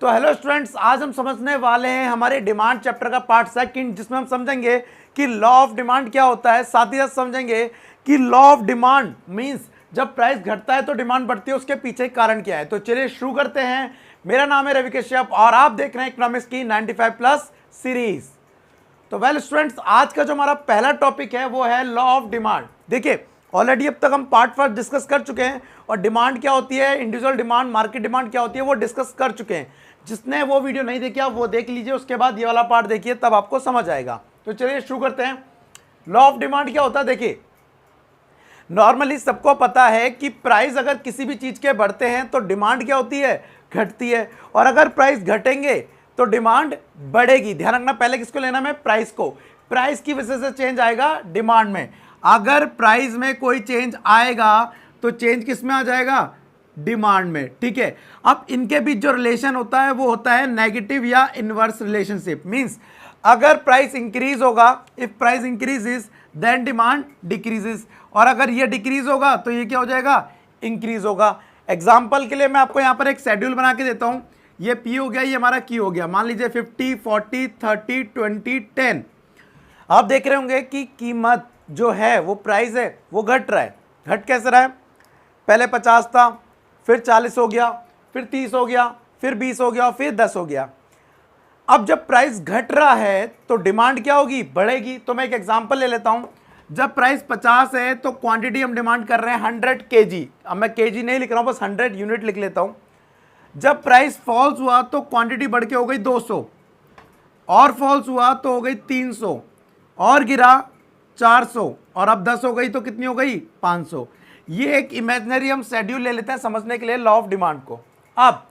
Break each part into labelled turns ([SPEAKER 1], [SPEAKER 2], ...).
[SPEAKER 1] तो hello students, आज हम समझने वाले हैं हमारे डिमांड चैप्टर का पार्ट सेकंड, जिसमें हम समझेंगे कि लॉ ऑफ डिमांड क्या होता है। साथ ही साथ समझेंगे कि लॉ ऑफ डिमांड मींस जब प्राइस घटता है तो डिमांड बढ़ती है, उसके पीछे कारण क्या है। तो चलिए शुरू करते हैं। मेरा नाम है रवि कश्यप और आप देख रहे हैं इकोनॉमिक्स की 95 प्लस सीरीज। तो वेल स्टूडेंट्स, आज का जो हमारा पहला टॉपिक है वो है लॉ ऑफ डिमांड। देखिए, ऑलरेडी अब तक हम पार्ट फर्स्ट डिस्कस कर चुके हैं और डिमांड क्या होती है, इंडिविजुअल डिमांड, मार्केट डिमांड क्या होती है, वो डिस्कस कर चुके हैं। जिसने वो वीडियो नहीं देखी आप वो देख लीजिए, उसके बाद ये वाला पार्ट देखिए, तब आपको समझ आएगा। तो चलिए शुरू करते हैं। लॉ ऑफ डिमांड क्या होता है। देखिए, नॉर्मली सबको पता है कि प्राइस अगर किसी भी चीज के बढ़ते हैं तो डिमांड क्या होती है, घटती है, और अगर प्राइस घटेंगे तो डिमांड बढ़ेगी। ध्यान रखना, पहले किसको लेना है, प्राइस को। प्राइस की वजह से चेंज आएगा डिमांड में। अगर प्राइस में कोई चेंज आएगा तो चेंज किस में आ जाएगा, डिमांड में। ठीक है, अब इनके बीच जो रिलेशन होता है वो होता है नेगेटिव या इनवर्स रिलेशनशिप। मींस अगर प्राइस इंक्रीज होगा, if price increases then demand decreases, और अगर ये डिक्रीज होगा तो ये क्या हो जाएगा, इंक्रीज होगा। एग्जाम्पल के लिए मैं आपको यहां पर एक शेड्यूल बना के देता हूं। ये पी हो गया, ये हमारा क्यू हो गया। मान लीजिए 50, 40, 30, 20, 10। आप देख रहे होंगे कि कीमत जो है वो प्राइस है वो घट रहा है। घट कैसे रहा है, पहले 50 था, फिर 40 हो गया, फिर 30 हो गया, फिर 20 हो गया, फिर 10 हो गया। अब जब प्राइस घट रहा है तो डिमांड क्या होगी, बढ़ेगी। तो मैं एक एग्जांपल ले लेता हूं। जब प्राइस 50 है तो क्वांटिटी हम डिमांड कर रहे हैं 100 केजी। अब मैं केजी नहीं लिख रहा हूं, बस 100 यूनिट लिख लेता हूं। जब प्राइस फॉल्स हुआ तो क्वांटिटी बढ़ के हो गई 200, और फॉल्स हुआ तो हो गई 300, और गिरा 400, और अब 10 हो गई तो कितनी हो गई, 500। ये एक इमेजिनरी हम शेड्यूल ले लेते हैं समझने के लिए लॉ ऑफ डिमांड को। अब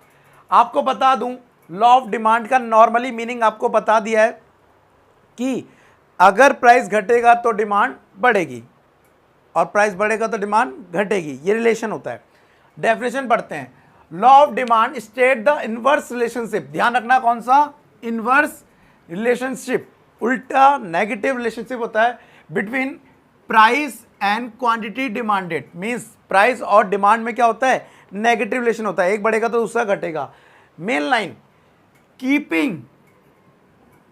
[SPEAKER 1] आपको बता दूं, लॉ ऑफ डिमांड का नॉर्मली मीनिंग आपको बता दिया है कि अगर प्राइस घटेगा तो डिमांड बढ़ेगी, और प्राइस बढ़ेगा तो डिमांड घटेगी। ये रिलेशन होता है। डेफिनेशन पढ़ते हैं। Law of demand state the inverse relationship. ध्यान रखना, कौन सा, इनवर्स रिलेशनशिप, उल्टा नेगेटिव रिलेशनशिप होता है between price and quantity demanded. Means price और डिमांड में क्या होता है, नेगेटिव रिलेशन होता है। एक बढ़ेगा तो दूसरा घटेगा। Main line, keeping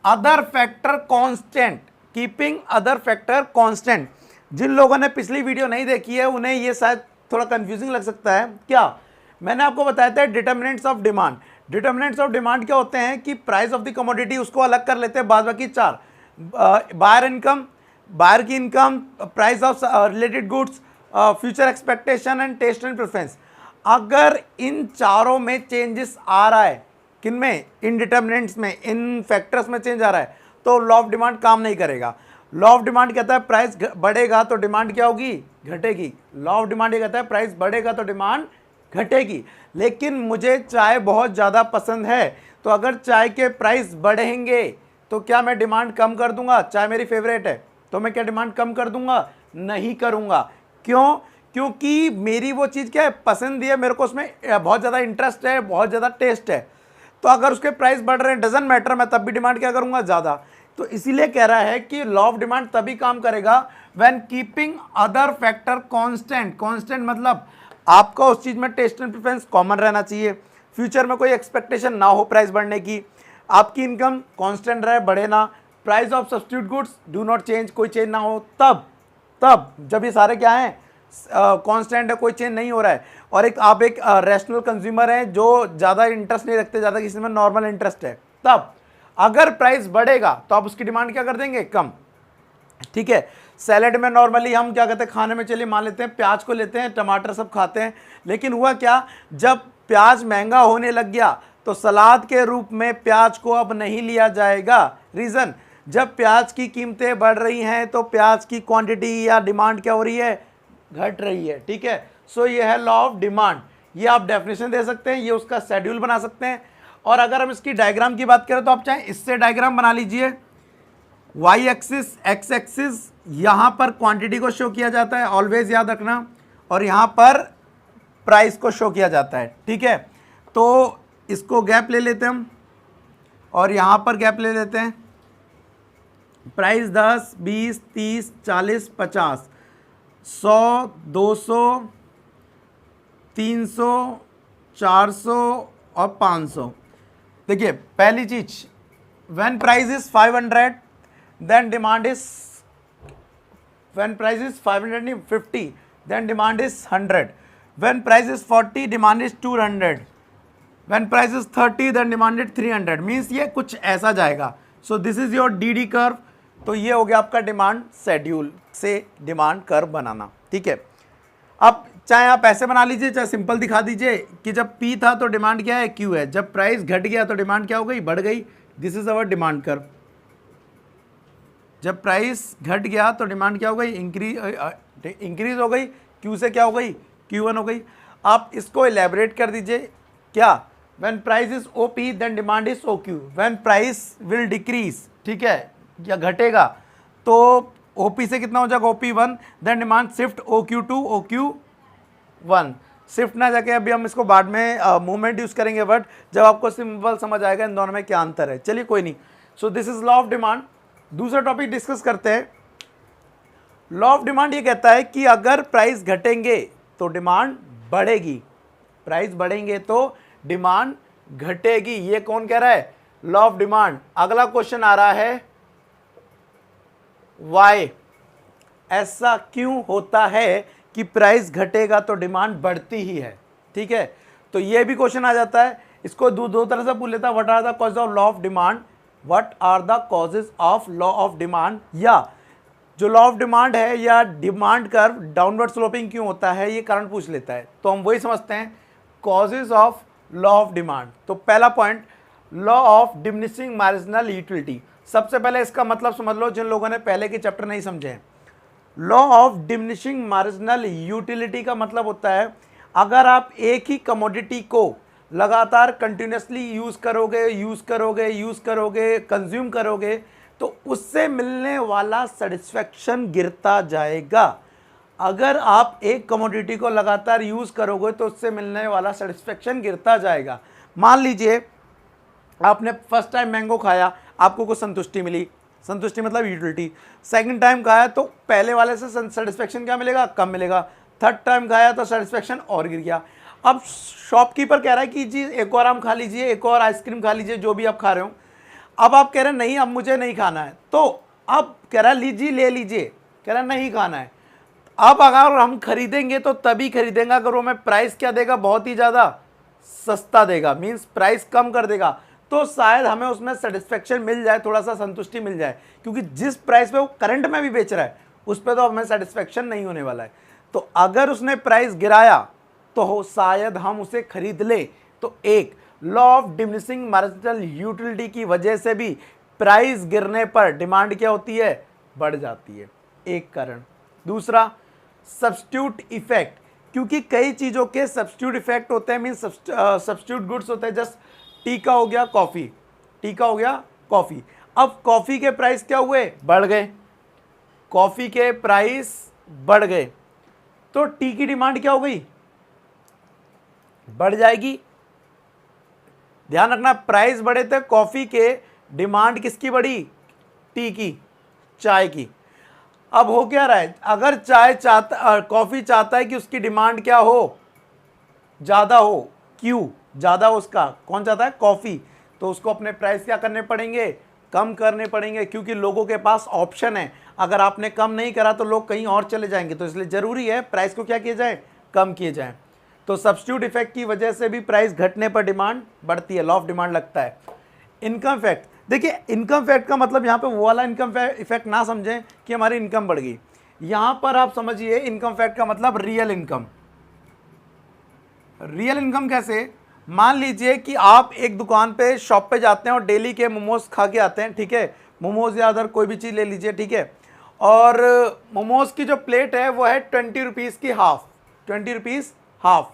[SPEAKER 1] other factor constant, keeping other factor constant. जिन लोगों ने पिछली वीडियो नहीं देखी है उन्हें ये शायद थोड़ा कंफ्यूजिंग लग सकता है। क्या, मैंने आपको बताया था determinants of demand. Determinants of demand क्या होते हैं कि प्राइस ऑफ द कमोडिटी, उसको अलग कर लेते हैं, बाद बाकी चार, बायर इनकम, बायर की income, price of related goods, future expectation and taste and preference. अगर इन चारों में चेंजेस आ रहा है, किन में, इन डिटर्मिनेंट्स में, इन फैक्टर्स में चेंज आ रहा है, तो लॉ ऑफ डिमांड काम नहीं करेगा। लॉ ऑफ डिमांड कहता है प्राइस बढ़ेगा तो डिमांड क्या होगी, घटेगी। लॉ ऑफ डिमांड ये कहता है प्राइस बढ़ेगा तो डिमांड घटेगी। लेकिन मुझे चाय बहुत ज़्यादा पसंद है, तो अगर चाय के प्राइस बढ़ेंगे तो क्या मैं डिमांड कम कर दूंगा। चाय मेरी फेवरेट है तो मैं क्या डिमांड कम कर दूंगा, नहीं करूंगा। क्यों, क्योंकि मेरी वो चीज़ क्या है, पसंद है, मेरे को उसमें बहुत ज़्यादा इंटरेस्ट है, बहुत ज़्यादा टेस्ट है। तो अगर उसके प्राइस बढ़ रहे हैं, डजंट मैटर, मैं तब भी डिमांड क्या करूंगा, ज़्यादा। तो इसीलिए कह रहा है कि लॉ ऑफ डिमांड तभी काम करेगा when keeping other factor constant. Constant मतलब आपका उस चीज़ में टेस्ट एंड प्रेफरेंस कॉमन रहना चाहिए, फ्यूचर में कोई एक्सपेक्टेशन ना हो प्राइस बढ़ने की, आपकी इनकम कांस्टेंट रहे, बढ़े ना, price of substitute goods do not change, कोई चेंज ना हो। तब जब ये सारे क्या हैं, कांस्टेंट है, कोई चेंज नहीं हो रहा है, और एक आप एक रैशनल कंज्यूमर हैं जो ज़्यादा इंटरेस्ट नहीं रखते, ज़्यादा किसी में नॉर्मल इंटरेस्ट है, तब अगर प्राइस बढ़ेगा तो आप उसकी डिमांड क्या कर देंगे, कम। ठीक है, सैलेड में नॉर्मली हम क्या कहते हैं, खाने में चलिए मान लेते हैं प्याज को लेते हैं, टमाटर सब खाते हैं, लेकिन हुआ क्या, जब प्याज महंगा होने लग गया तो सलाद के रूप में प्याज को अब नहीं लिया जाएगा। रीज़न, जब प्याज की कीमतें बढ़ रही हैं तो प्याज की क्वांटिटी या डिमांड क्या हो रही है, घट रही है। ठीक है, सो ये है लॉ ऑफ डिमांड। ये आप डेफिनेशन दे सकते हैं, ये उसका शेड्यूल बना सकते हैं। और अगर हम इसकी डायग्राम की बात करें तो आप चाहे इससे डायग्राम बना लीजिए। वाई एक्सिस, एक्स एक्सिस, यहाँ पर क्वांटिटी को शो किया जाता है, ऑलवेज याद रखना, और यहाँ पर प्राइस को शो किया जाता है। ठीक है, तो इसको गैप ले लेते हैं हम, और यहाँ पर गैप ले लेते हैं। प्राइस 10, 20, 30, 40, 50, 100, 200, 300, 400 और 500। देखिए पहली चीज, when price is 500 then demand is, when price is 500 नहीं 50 then demand is 100, when price is 40 demand is 200, when price is 30 then demand is 300, means ये कुछ ऐसा जाएगा। So this is your DD curve. तो ये हो गया आपका डिमांड शेड्यूल से डिमांड कर्व बनाना, ठीक है। अब चाहे आप ऐसे बना लीजिए, चाहे सिंपल दिखा दीजिए कि जब P था तो डिमांड क्या है, Q है, जब प्राइस घट गया तो डिमांड क्या हो गई, बढ़ गई। This is our demand curve. जब प्राइस घट गया तो डिमांड क्या हो गई, इंक्रीज हो गई, Q से क्या हो गई, Q1 हो गई। आप इसको एलैबोरेट कर दीजिए, क्या, when price is OP then demand is OQ, when price will decrease, ठीक है, या घटेगा तो OP से कितना हो जाएगा, OP1 then demand shift OQ to OQ1, shift ना जाके अभी हम इसको बाद में मूवमेंट यूज करेंगे, बट जब आपको सिंपल समझ आएगा इन दोनों में क्या अंतर है। चलिए कोई नहीं। सो this is law of demand. दूसरा टॉपिक डिस्कस करते हैं। लॉ ऑफ डिमांड ये कहता है कि अगर प्राइस घटेंगे तो डिमांड बढ़ेगी, प्राइस बढ़ेंगे तो डिमांड घटेगी। ये कौन कह रहा है, लॉ ऑफ डिमांड। अगला क्वेश्चन आ रहा है, वाई, ऐसा क्यों होता है कि प्राइस घटेगा तो डिमांड बढ़ती ही है, ठीक है। तो ये भी क्वेश्चन आ जाता है। इसको दो तरह से पूछ लेता है, what are the causes of law of demand, what are the causes of law of demand, या जो लॉ ऑफ डिमांड है या डिमांड कर्व डाउनवर्ड स्लोपिंग क्यों होता है, ये कारण पूछ लेता है। तो हम वही समझते हैं, causes of law of demand. तो पहला point, law of diminishing marginal utility. सबसे पहले इसका मतलब समझ लो जिन लोगों ने पहले के चैप्टर नहीं समझे हैं। Law of diminishing marginal utility का मतलब होता है, अगर आप एक ही कमोडिटी को लगातार कंटिन्यूसली यूज करोगे, कंज्यूम करोगे, तो उससे मिलने वाला सेटिस्फेक्शन गिरता जाएगा। अगर आप एक कमोडिटी को लगातार यूज करोगे तो उससे मिलने वाला सेटिस्फेक्शन गिरता जाएगा। मान लीजिए आपने फर्स्ट टाइम मैंगो खाया, आपको कुछ संतुष्टि मिली, संतुष्टि मतलब यूटिलिटी। सेकंड टाइम खाया तो पहले वाले से सेटिस्फेक्शन क्या मिलेगा, कम मिलेगा। थर्ड टाइम खाया तो सेटिस्फेक्शन और गिर गया। अब शॉपकीपर कह रहा है कि जी एक और आम खा लीजिए, एक और आइसक्रीम खा लीजिए, जो भी आप खा रहे हो। अब आप कह रहे हैं नहीं अब मुझे नहीं खाना है, तो अब कह रहा है लीजिए, ले लीजिए, कह रहा है नहीं खाना है। अब अगर हम खरीदेंगे तो तभी खरीदेंगे अगर वो हमें प्राइस क्या देगा, बहुत ही ज़्यादा सस्ता देगा, मीन्स प्राइस कम कर देगा, तो शायद हमें उसमें सेटिस्फेक्शन मिल जाए, थोड़ा सा संतुष्टि मिल जाए। क्योंकि जिस प्राइस पे वो करंट में भी बेच रहा है उस पर तो हमें सेटिस्फेक्शन नहीं होने वाला है। तो अगर उसने प्राइस गिराया तो हो शायद हम उसे खरीद ले। तो एक law of diminishing marginal utility की वजह से भी प्राइस गिरने पर डिमांड क्या होती है, बढ़ जाती है, एक कारण। दूसरा सब्स्टिट्यूट इफेक्ट, क्योंकि कई चीज़ों के सब्स्टिट्यूट इफेक्ट होते हैं, मीन सब्स्टिट्यूट गुड्स होते हैं। जस्ट टी का हो गया कॉफ़ी, टी का हो गया कॉफ़ी। अब कॉफ़ी के प्राइस क्या हुए, बढ़ गए, कॉफ़ी के प्राइस बढ़ गए तो टी की डिमांड क्या हो गई, बढ़ जाएगी। ध्यान रखना, प्राइस बढ़े थे कॉफ़ी के, डिमांड किसकी बढ़ी, टी की, चाय की। अब हो क्या रहा है, अगर चाय चाहता, कॉफ़ी चाहता है कि उसकी डिमांड क्या हो, ज़्यादा हो, क्यों ज़्यादा हो, उसका कौन चाहता है, कॉफ़ी, तो उसको अपने प्राइस क्या करने पड़ेंगे, कम करने पड़ेंगे, क्योंकि लोगों के पास ऑप्शन है। अगर आपने कम नहीं करा तो लोग कहीं और चले जाएंगे, तो इसलिए ज़रूरी है प्राइस को क्या किया जाए, कम किए जाए। तो सब्स्टिट्यूट इफेक्ट की वजह से भी प्राइस घटने पर डिमांड बढ़ती है, लॉ ऑफ डिमांड लगता है। इनकम फैक्ट, देखिए इनकम फैक्ट का मतलब यहाँ पे वो वाला इनकम इफेक्ट ना समझें कि हमारी इनकम बढ़ गई। यहाँ पर आप समझिए इनकम फैक्ट का मतलब रियल इनकम। रियल इनकम कैसे, मान लीजिए कि आप एक दुकान पे, शॉप पे जाते हैं और डेली के मोमोज खा के आते हैं, ठीक है, मोमोज या अदर कोई भी चीज़ ले लीजिए, ठीक है, और मोमोज की जो प्लेट है वो है 20 रुपीज़ की हाफ, 20 रुपीज़ हाफ।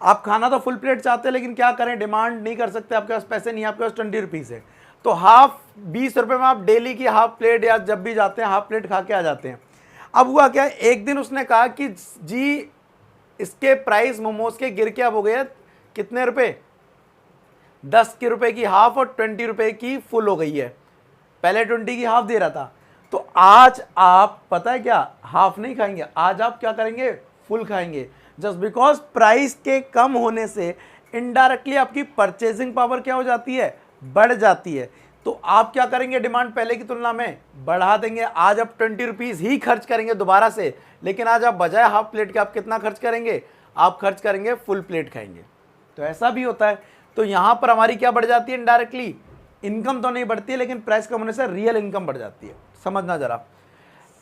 [SPEAKER 1] आप खाना तो फुल प्लेट चाहते हैं, लेकिन क्या करें, डिमांड नहीं कर सकते, आपके पास पैसे नहीं है, आपके पास 20 रुपीज़ है, तो हाफ 20 रुपये में आप डेली की हाफ प्लेट या जब भी जाते हैं हाफ प्लेट खा के आ जाते हैं। अब हुआ क्या, एक दिन उसने कहा कि जी इसके प्राइस मोमोज के गिर के अब हो गए कितने रुपए, 10 के रुपए की हाफ और 20 रुपए की फुल हो गई है। पहले 20 की हाफ दे रहा था, तो आज आप पता है क्या, हाफ नहीं खाएंगे, आज आप क्या करेंगे, फुल खाएंगे। जस्ट बिकॉज प्राइस के कम होने से इनडायरेक्टली आपकी परचेजिंग पावर क्या हो जाती है, बढ़ जाती है। तो आप क्या करेंगे, डिमांड पहले की तुलना में बढ़ा देंगे। आज आप 20 रुपीज़ ही खर्च करेंगे दोबारा से, लेकिन आज आप बजाय हाफ प्लेट के आप कितना खर्च करेंगे, आप खर्च करेंगे फुल प्लेट खाएंगे। तो ऐसा भी होता है। तो यहाँ पर हमारी क्या बढ़ जाती है, इनडायरेक्टली इनकम तो नहीं बढ़ती है, लेकिन प्राइस कम होने से रियल इनकम बढ़ जाती है। समझना जरा।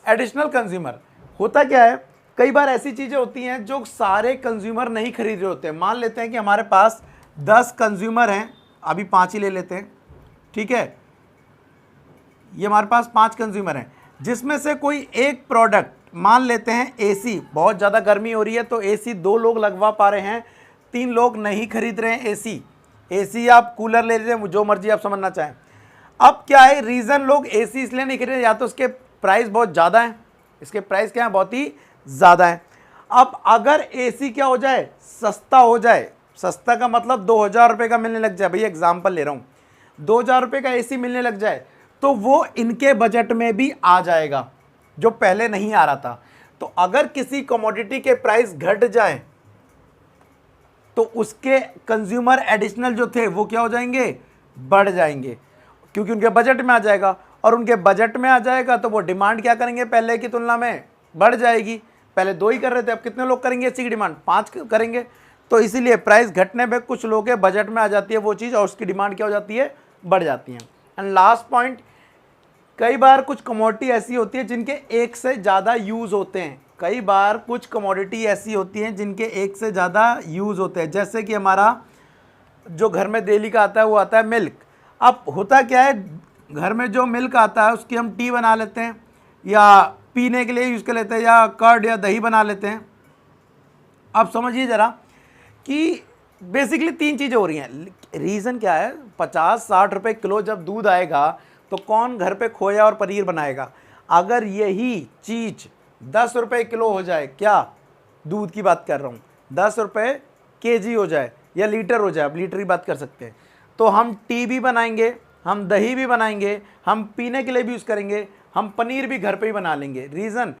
[SPEAKER 1] एडिशनल कंज्यूमर होता क्या है, कई बार ऐसी चीज़ें होती हैं जो सारे कंज्यूमर नहीं खरीद रहे होते हैं। मान लेते हैं कि हमारे पास 10 कंज्यूमर हैं, अभी 5 ही ले लेते हैं, ठीक है। ये हमारे पास 5 कंज्यूमर हैं, जिसमें से कोई एक प्रोडक्ट, मान लेते हैं एसी, बहुत ज़्यादा गर्मी हो रही है तो एसी 2 लोग लगवा पा रहे हैं, 3 लोग नहीं खरीद रहे हैं एसी आप कूलर ले रहे हैं, जो मर्जी आप समझना चाहें। अब क्या है रीज़न, लोग एसी इसलिए नहीं खरीद रहे, या तो उसके प्राइस बहुत ज़्यादा हैं, इसके प्राइस क्या है, बहुत ही ज़्यादा है। अब अगर एसी क्या हो जाए, सस्ता हो जाए, सस्ता का मतलब 2000 रुपये का मिलने लग जाए, भैया एग्जाम्पल ले रहा हूँ, 2000 रुपये का एसी मिलने लग जाए, तो वो इनके बजट में भी आ जाएगा जो पहले नहीं आ रहा था। तो अगर किसी कमोडिटी के प्राइस घट जाए तो उसके कंज्यूमर एडिशनल जो थे वो क्या हो जाएंगे, बढ़ जाएंगे, क्योंकि उनके बजट में आ जाएगा। और उनके बजट में आ जाएगा तो वो डिमांड क्या करेंगे, पहले की तुलना में बढ़ जाएगी। पहले 2 ही कर रहे थे, अब कितने लोग करेंगे इसी की डिमांड, 5 करेंगे। तो इसीलिए प्राइस घटने पे कुछ लोगों के बजट में आ जाती है वो चीज़, और उसकी डिमांड क्या हो जाती है, बढ़ जाती है। एंड लास्ट पॉइंट, कई बार कुछ कमोडिटी ऐसी होती है जिनके एक से ज़्यादा यूज़ होते हैं। कई बार कुछ कमोडिटी ऐसी होती हैं जिनके एक से ज़्यादा यूज़ होते हैं, जैसे कि हमारा जो घर में डेली का आता है वो आता है मिल्क। अब होता क्या है, घर में जो मिल्क आता है उसकी हम टी बना लेते हैं, या पीने के लिए यूज़ कर लेते हैं, या कर्ड या दही बना लेते हैं। अब समझिए ज़रा कि बेसिकली 3 चीज़ें हो रही हैं। रीज़न क्या है, 50-60 रुपये किलो जब दूध आएगा तो कौन घर पे खोया और पनीर बनाएगा। अगर यही चीज़ 10 रुपये किलो हो जाए, क्या दूध की बात कर रहा हूँ, 10 रुपये केजी हो जाए या लीटर हो जाए, अब लीटर की बात कर सकते हैं, तो हम टी भी बनाएंगे, हम दही भी बनाएंगे, हम पीने के लिए भी यूज़ करेंगे, हम पनीर भी घर पे ही बना लेंगे। रीज़न,